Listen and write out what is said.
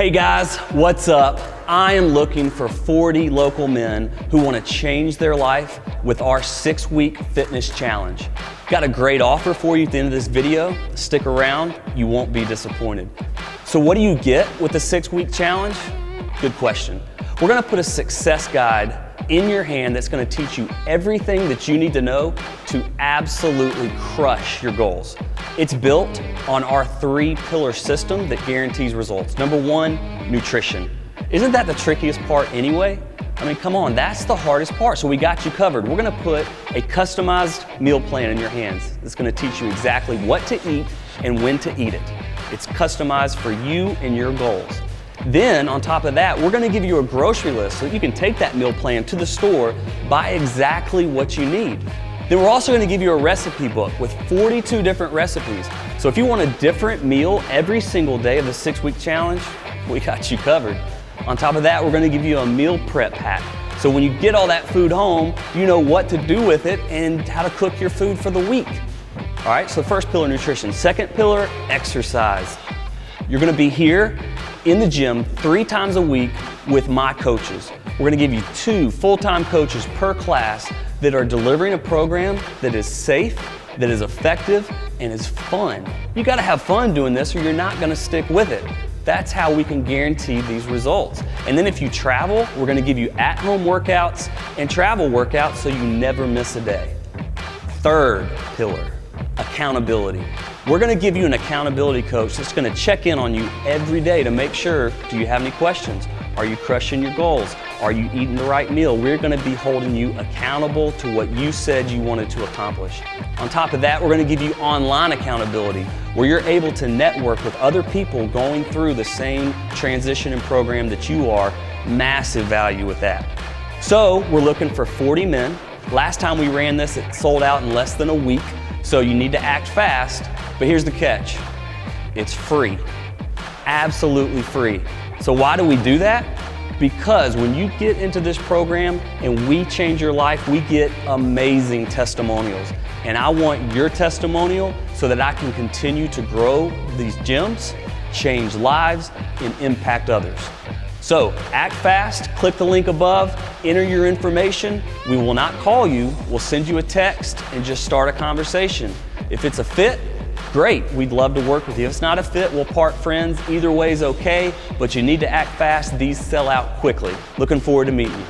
Hey guys, what's up? I am looking for 40 local men who want to change their life with our 6-week fitness challenge. Got a great offer for you at the end of this video. Stick around, you won't be disappointed. So what do you get with the 6-week challenge? Good question. We're gonna put a success guide in your hand that's gonna teach you everything that you need to know to absolutely crush your goals. It's built on our 3-pillar system that guarantees results. Number 1, nutrition. Isn't that the trickiest part anyway? I mean, come on, that's the hardest part, so we got you covered. We're gonna put a customized meal plan in your hands that's gonna teach you exactly what to eat and when to eat it. It's customized for you and your goals. Then, on top of that, we're gonna give you a grocery list so that you can take that meal plan to the store, buy exactly what you need. Then we're also gonna give you a recipe book with 42 different recipes. So if you want a different meal every single day of the 6-week challenge, we got you covered. On top of that, we're gonna give you a meal prep pack. So when you get all that food home, you know what to do with it and how to cook your food for the week. All right, so first pillar, nutrition. Second pillar, exercise. You're gonna be here in the gym 3 times a week with my coaches. We're gonna give you 2 full-time coaches per class that are delivering a program that is safe, that is effective, and is fun. You gotta have fun doing this or you're not gonna stick with it. That's how we can guarantee these results. And then if you travel, we're gonna give you at-home workouts and travel workouts so you never miss a day. Third pillar, accountability. We're gonna give you an accountability coach that's gonna check in on you every day to make sure, do you have any questions? Are you crushing your goals? Are you eating the right meal? We're gonna be holding you accountable to what you said you wanted to accomplish. On top of that, we're gonna give you online accountability where you're able to network with other people going through the same transition and program that you are. Massive value with that. So we're looking for 40 men. Last time we ran this, it sold out in less than a week. So you need to act fast, but here's the catch. It's free, absolutely free. So why do we do that? Because when you get into this program and we change your life, we get amazing testimonials. And I want your testimonial so that I can continue to grow these gyms, change lives, and impact others. So act fast, click the link above, enter your information. We will not call you, we'll send you a text and just start a conversation. If it's a fit, great, we'd love to work with you. If it's not a fit, we'll part friends. Either way is okay, but you need to act fast. These sell out quickly. Looking forward to meeting you.